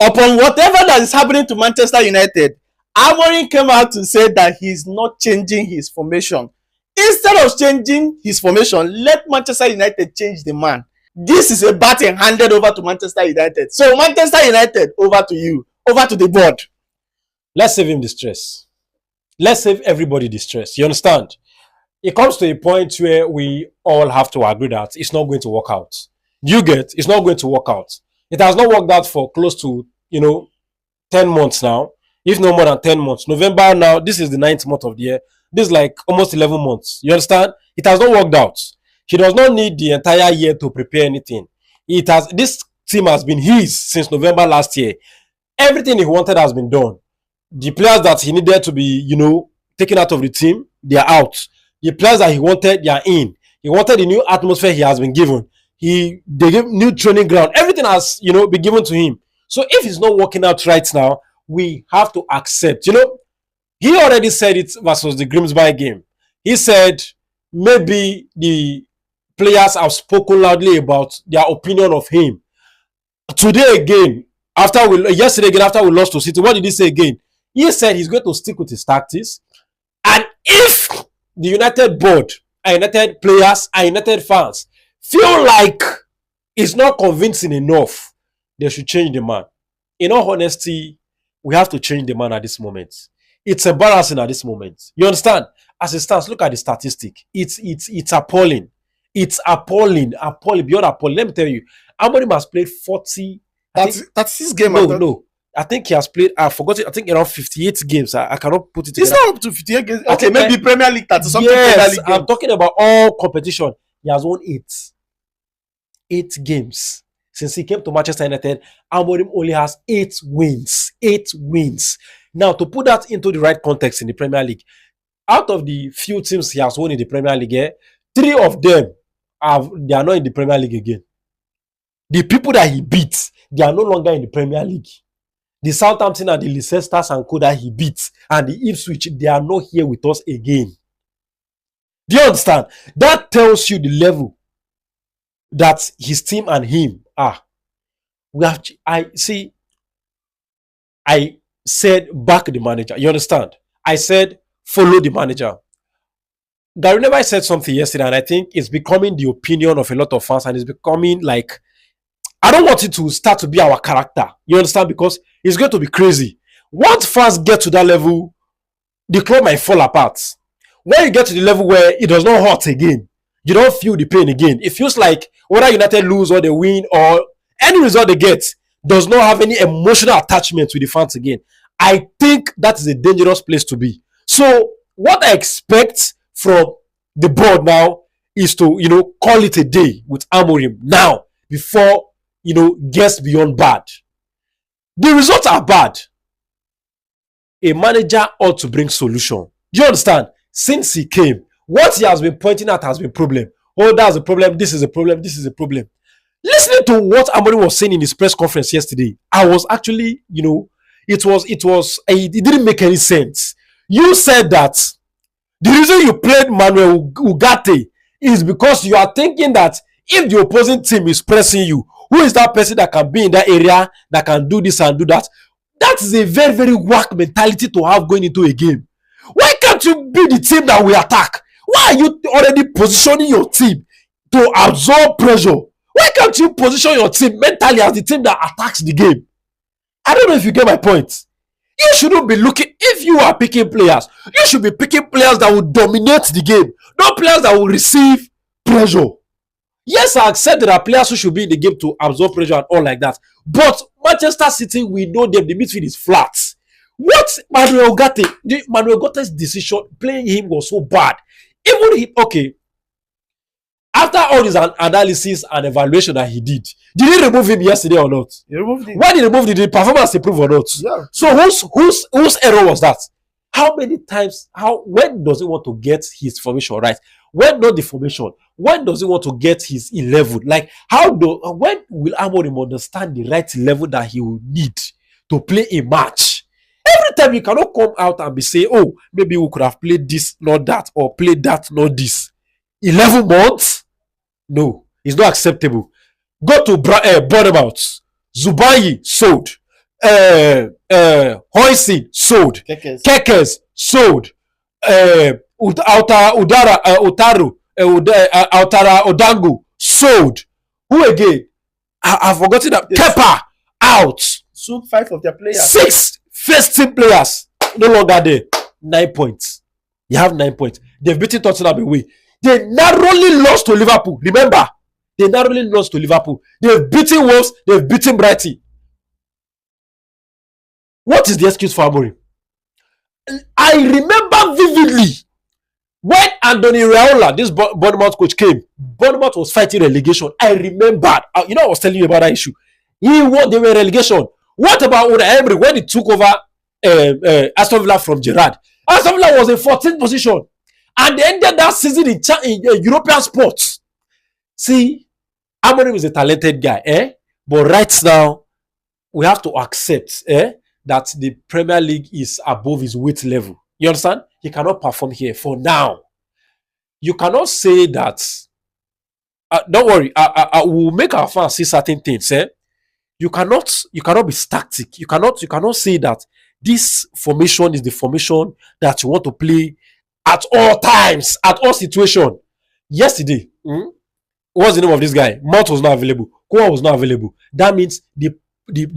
Upon whatever that is happening to Manchester United, Amorim came out to say that he's not changing his formation. Instead of changing his formation, let Manchester United change the man. This is a baton handed over to Manchester United. So Manchester United, over to you, over to the board. Let's save him the stress. Let's save everybody the stress. You understand? It comes to a point where we all have to agree that it's not going to work out. You get, it's not going to work out. It has not worked out for close to, 10 months now, if no more than 10 months. November now, this is the 9th month of the year. This is like almost 11 months. You understand? It has not worked out. He does not need the entire year to prepare anything. This team has been his since November last year. Everything he wanted has been done. The players that he needed to be, taken out of the team, they are out. The players that he wanted, they are in. He wanted the new atmosphere he has been given. They gave new training ground. Everything has, been given to him. So if it's not working out right now, we have to accept. He already said it versus the Grimsby game. He said maybe the players have spoken loudly about their opinion of him. Today again, yesterday again, after we lost to City, what did he say again? He said he's going to stick with his tactics. And if the United board, and United players, and United fans feel like it's not convincing enough, they should change the man. In all honesty, we have to change the man at this moment. It's embarrassing at this moment. You understand? As it stands, look at the statistic. It's appalling. It's appalling. Beyond appalling. Let me tell you, Amorim has played 40. That's his game. No. I think he has played, I forgot it, I think around 58 games. I cannot put it together. It's not up to 58 games. Okay, maybe Premier League 30 something. Yes, I'm talking about all competition. He has won 8 games. Since he came to Manchester United, Amorim only has 8 wins. 8 wins. Now, to put that into the right context in the Premier League, out of the few teams he has won in the Premier League, 3 of them they are not in the Premier League again. The people that he beat, they are no longer in the Premier League. The Southampton and the Leicester and co that he beat, and the Ipswich, they are not here with us again. Do you understand? That tells you the level that his team and him are. I said back the manager. You understand? I said follow the manager. Gary Neville said something yesterday, and I think it's becoming the opinion of a lot of fans, and it's becoming like, I don't want it to start to be our character. You understand? Because it's going to be crazy. Once fans get to that level, the club might fall apart. When you get to the level where it does not hurt again, you don't feel the pain again. It feels like whether United lose or they win or any result they get does not have any emotional attachment with the fans again. I think that is a dangerous place to be. So what I expect from the board now is to, call it a day with Amorim now before, gets beyond bad. The results are bad. A manager ought to bring solution. Do you understand? Since he came, what he has been pointing at has been problem. Oh, that's a problem. This is a problem. This is a problem. Listening to what Amorim was saying in his press conference yesterday, I was actually, it didn't make any sense. You said that the reason you played Manuel Ugarte is because you are thinking that if the opposing team is pressing you, who is that person that can be in that area, that can do this and do that? That is a very, very whack mentality to have going into a game. Why can't you be the team that we attack? Why are you already positioning your team to absorb pressure? Why can't you position your team mentally as the team that attacks the game? I don't know if you get my point. You shouldn't be looking, if you are picking players, you should be picking players that will dominate the game, not players that will receive pressure. Yes, I accept there are players who should be in the game to absorb pressure and all like that. But Manchester City, we know them, the midfield is flat. What Manuel Ugate's decision, playing him was so bad. After all this analysis and evaluation that he did he remove him yesterday or not? He removed him. Why did he remove him? Did the performance improve or not? Yeah. So whose error was that? How many times, when does he want to get his formation right? When not the formation? When does he want to get his 11? Like, when will Amorim understand the right level that he will need to play a match? Every time you cannot come out and be saying, oh, maybe we could have played this, not that, or played that, not this. 11 months? No, it's not acceptable. Go to Bournemouth. Zubayi sold. Hoisin sold. Kekes. Kekes sold. Utaru Outara Odango sold. Who again? I've forgotten that. Yes. Kepa out. Sold 5 of their players. 6 first team players no longer there. 9 points. You have 9 points. They've beaten Tottenham away. They narrowly lost to Liverpool. Remember, they narrowly lost to Liverpool. They've beaten Wolves. They've beaten Brighton. What is the excuse for Amorim? I remember vividly when Anthony Raiola, this Bournemouth coach, came. Bournemouth was fighting relegation. I remembered. I was telling you about that issue. They were relegation. What about Unai Emery when he took over Aston Villa from Gerrard? Aston Villa was in 14th position. And they ended that season in European sports. See, Amorim is a talented guy. But right now, we have to accept that the Premier League is above his weight level. You understand? He cannot perform here for now. You cannot say that. Don't worry. I will make our fans see certain things. You cannot be static. You cannot say that this formation is the formation that you want to play at all times, at all situations. Yesterday, what's the name of this guy? Mount was not available. Koa was not available. That means the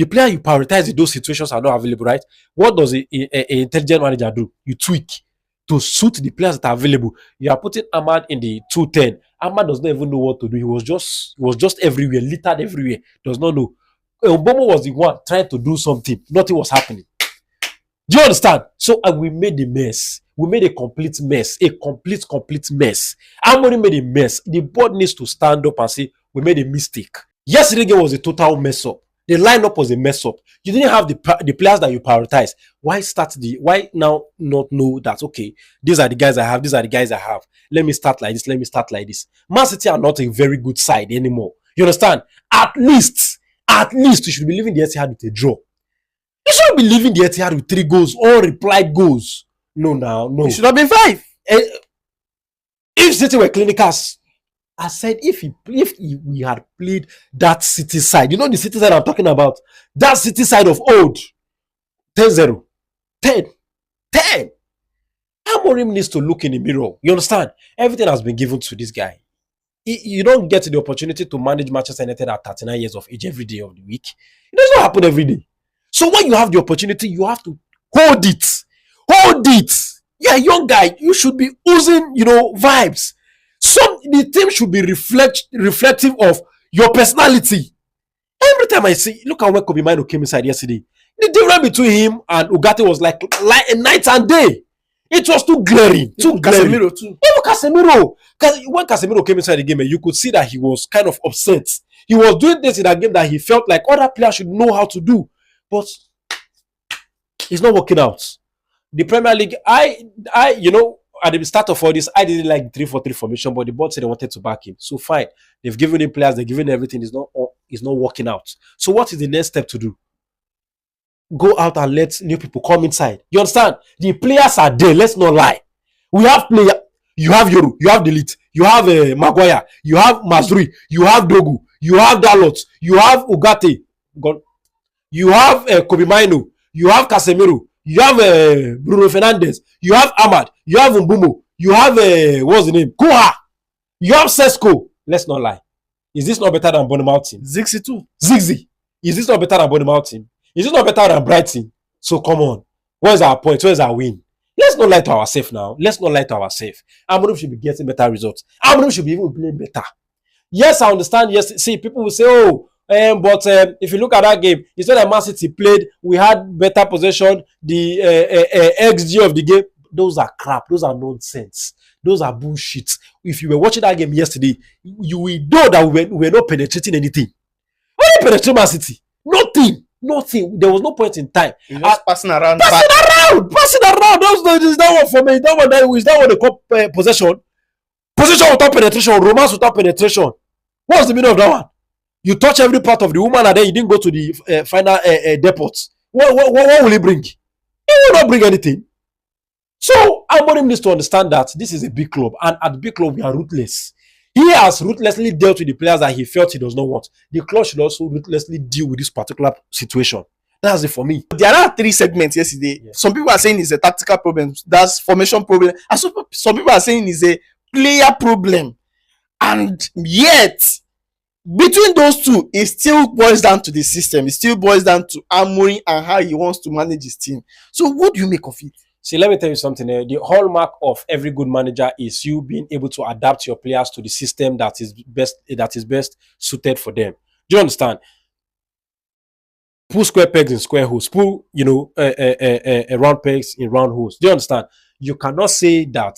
player you prioritize in those situations are not available, right? What does an intelligent manager do? You tweak to suit the players that are available. You are putting Ahmad in the 210. Ahmad does not even know what to do. He was just everywhere, littered everywhere. Does not know. Mbomo was the one trying to do something. Nothing was happening. Do you understand? So we made a mess. We made a complete mess. A complete mess. Amorim made a mess. The board needs to stand up and say, we made a mistake. Yesterday's game was a total mess up. The lineup was a mess up. You didn't have the players that you prioritize. Why now not know that, okay, these are the guys I have, these are the guys I have. Let me start like this. Man City are not a very good side anymore. You understand? At least you should be leaving the Etihad with a draw. You shouldn't be leaving the Etihad with 3 goals, all replied goals. No. It should have been 5. If City were clinicals, I said if we had played that City side, you know the City side I'm talking about, that City side of old, 10-0, 10. Amorim needs to look in the mirror. You understand? Everything has been given to this guy. You don't get the opportunity to manage Manchester United at 39 years of age every day of the week. It does not happen every day. So when you have the opportunity, you have to hold it. You're a young guy. You should be oozing, vibes. The team should be reflective of your personality. Every time I see, look at when Kobe Mino came inside yesterday. The difference between him and Ugarte was like a night and day. It was too glaring. Casemiro too. Even Casemiro. When Casemiro came inside the game, you could see that he was kind of upset. He was doing this in that game that he felt like other players should know how to do. But it's not working out. The Premier League, at the start of all this, I didn't like 3-4-3 formation, but the board said they wanted to back him. So fine. They've given him players, they've given him everything. It's not working out. So what is the next step to do? Go out and let new people come inside. You understand? The players are there. Let's not lie. We have players. You have Yoru. You have Delete. You have Maguire. You have Mazrui. You have Dogu. You have Dalot. You have Ugarte. You have Kobe Mino. You have Casemiro. You have Bruno Fernandes. You have Ahmad. You have Mbumo. You have what's the name? Koha. You have Sesko. Let's not lie. Is this not better than Bournemouth team? Zixi too. Ziggy. Is this not better than Bournemouth team? Is this not better than Brighton? So come on. Where's our point? Where's our win? Let's not lie to ourselves now. Amorim should be getting better results. Amorim should be even playing better. Yes, I understand. Yes, see, people will say, but if you look at that game, it's not that Man City played. We had better possession. The XG of the game, those are crap. Those are nonsense. Those are bullshit. If you were watching that game yesterday, you will know that we were not penetrating anything. We didn't penetrate Man City. Nothing. There was no point in time. You're just passing around. Passing around. Is that one for me? Is that what they call possession? Possession without penetration. Romance without penetration. What's the meaning of that one? You touch every part of the woman and then you didn't go to the final depot. What will he bring? He will not bring anything. So Amorim needs to understand that this is a big club, and at big club we are ruthless. He has ruthlessly dealt with the players that he felt he does not want. The club should also ruthlessly deal with this particular situation. That's it for me. There are 3 segments yesterday. Yeah. Some people are saying it's a tactical problem, that's formation problem, and some people are saying it's a player problem. And yet, between those two, it still boils down to the system. It still boils down to Amorim and how he wants to manage his team. So, what do you make of it? See, let me tell you something. The hallmark of every good manager is you being able to adapt your players to the system that is best suited for them. Do you understand? Put square pegs in square holes. Put round pegs in round holes. Do you understand? You cannot say that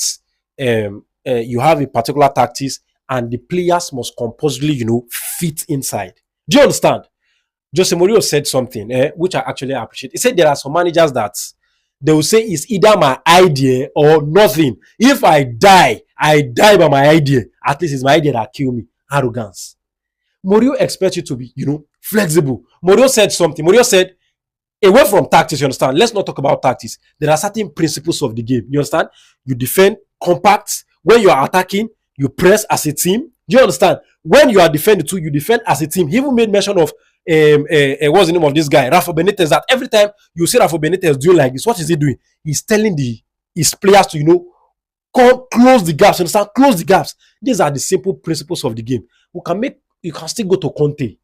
you have a particular tactics and the players must compulsorily fit inside. Do you understand? Jose Mourinho said something which I actually appreciate. He said there are some managers that they will say it's either my idea or nothing. If I die by my idea. At least it's my idea that kill me. Arrogance. Mourinho expects you to be, flexible. Mourinho said something. Mourinho said, away from tactics, you understand? Let's not talk about tactics. There are certain principles of the game. You understand? You defend compact. When you are attacking, you press as a team. Do you understand? When you are defending too, you defend as a team. He even made mention of what's the name of this guy? Rafa Benitez. That every time you see Rafa Benitez doing like this, what is he doing? He's telling his players to, close the gaps. Understand? Close the gaps. These are the simple principles of the game. You can still go to Conte.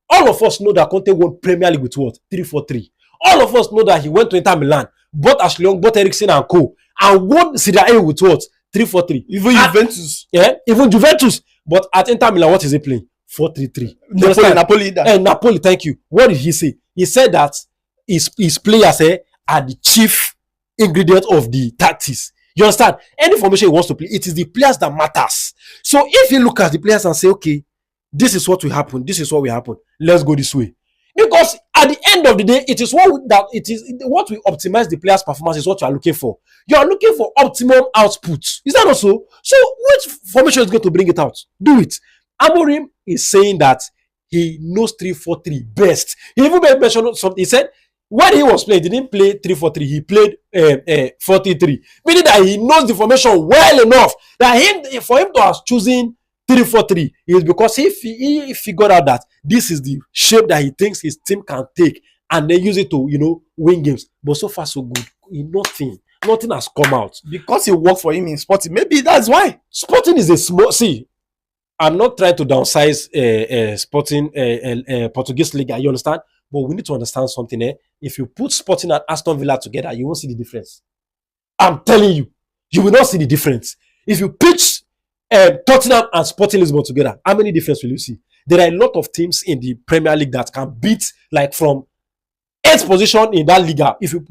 All of us know that Conte won Premier League with what? 3-4-3. All of us know that he went to Inter Milan, bought Ashley Young, bought Eriksen and co. And won Serie A with what? 3-4-3. Even Juventus. Yeah, even Juventus. But at Inter Milan, what is he playing? 4-3-3. Napoli. Napoli, thank you. What did he say? He said that his players are the chief ingredient of the tactics. You understand? Any formation he wants to play, it is the players that matters. So if you look at the players and say, okay, this is what will happen, let's go this way. Because at the end of the day, it is what we optimize the players' performance is what you are looking for. You are looking for optimum output. Is that also? So which formation is going to bring it out? Do it. Amorim is saying that he knows 3-4-3 best. He even made mention of something. He said when he was playing, he didn't play 3-4-3. He played 4-3-3. Meaning that he knows the formation well enough that for him to have chosen 3-4-3 is because he figured out that this is the shape that he thinks his team can take and then use it to win games. But so far so good. Nothing has come out because he worked for him in Sporting. Maybe that's why. Sporting is a small. See, I'm not trying to downsize Sporting Portuguese League. You understand? But we need to understand something. If you put Sporting and Aston Villa together, you won't see the difference. I'm telling you, you will not see the difference. If you pitch Tottenham and Sporting Lisbon together, how many difference will you see? There are a lot of teams in the Premier League that can beat, like from 8th position in that league. If you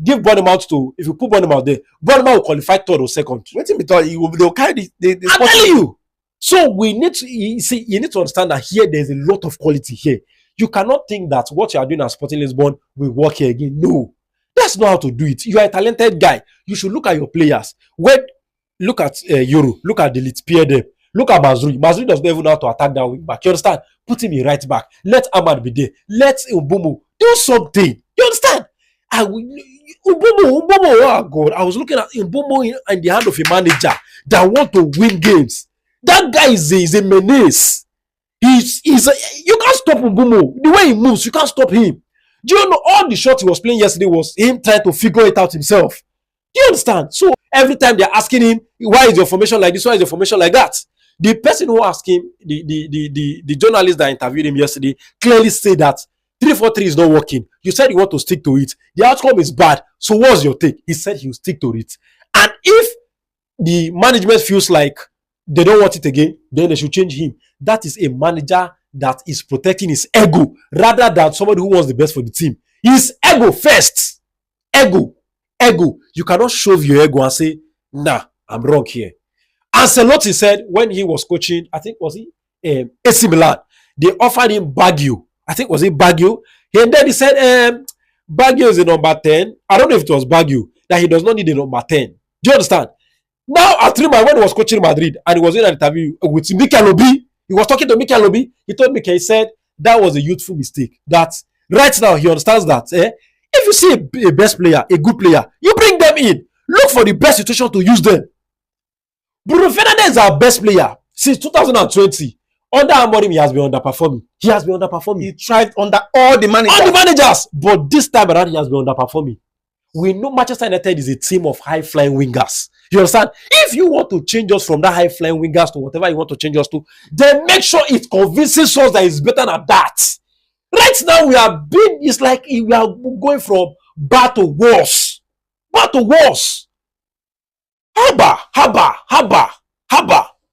put Bournemouth there, Bournemouth will qualify 3rd or 2nd. Wait till me thought they'll carry the I'm telling you. So we need to you need to understand that here there's a lot of quality here. You cannot think that what you are doing at Sporting Lisbon will work here again. No, that's not how to do it. You are a talented guy. You should look at your players. Look at Euro. Look at Delete. Pair them. Look at Mazrui. Mazrui does not even know how to attack that wing back. You understand? Put him in right back. Let Ahmad be there. Let Mbumo do something. You understand? Mbumo, oh God. I was looking at Mbumo in the hand of a manager that want to win games. That guy is a menace. You can't stop Mbumo. The way he moves, you can't stop him. Do you know all the shots he was playing yesterday was him trying to figure it out himself? Do you understand? So every time they're asking him, why is your formation like this? Why is your formation like that? The person who asked him, the journalist that interviewed him yesterday, clearly said that 3-4-3 is not working. You said you want to stick to it. The outcome is bad. So what's your take? He said he will stick to it. And if the management feels like they don't want it again, then they should change him. That is a manager that is protecting his ego rather than somebody who wants the best for the team. His ego first. Ego. You cannot shove your ego and say, nah, I'm wrong here. Ancelotti said when he was coaching, I think was he AC Milan, they offered him Baggio. I think was it Baggio? And then he said Baggio is the number 10. I don't know if it was Baggio, that he does not need the number 10. Do you understand? Now at Rúben, when he was coaching Madrid and he was in an interview with Mikel Obi, he was talking to Mikel Obi. He told Mikel, he said that was a youthful mistake. That right now he understands that if you see a best player, a good player, you bring them in. Look for the best situation to use them. Bruno Fernandes is our best player since 2020. Under Amorim, he has been underperforming. He has been underperforming. He tried under all the managers. All the managers. But this time around, he has been underperforming. We know Manchester United is a team of high-flying wingers. You understand? If you want to change us from that high-flying wingers to whatever you want to change us to, then make sure it convinces us that it's better than that. Right now, we are being, it's like we are going from bad to worse. Bad to worse. Haba.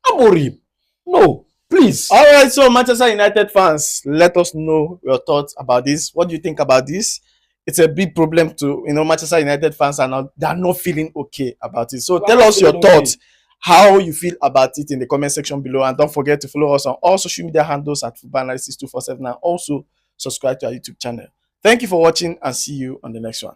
Amorim. No, please. All right, so Manchester United fans, let us know your thoughts about this. What do you think about this? It's a big problem to, Manchester United fans they're not feeling okay about it. So tell us your thoughts, how you feel about it in the comment section below. And don't forget to follow us on all social media handles at Football Analysis 247 and also subscribe to our YouTube channel. Thank you for watching and see you on the next one.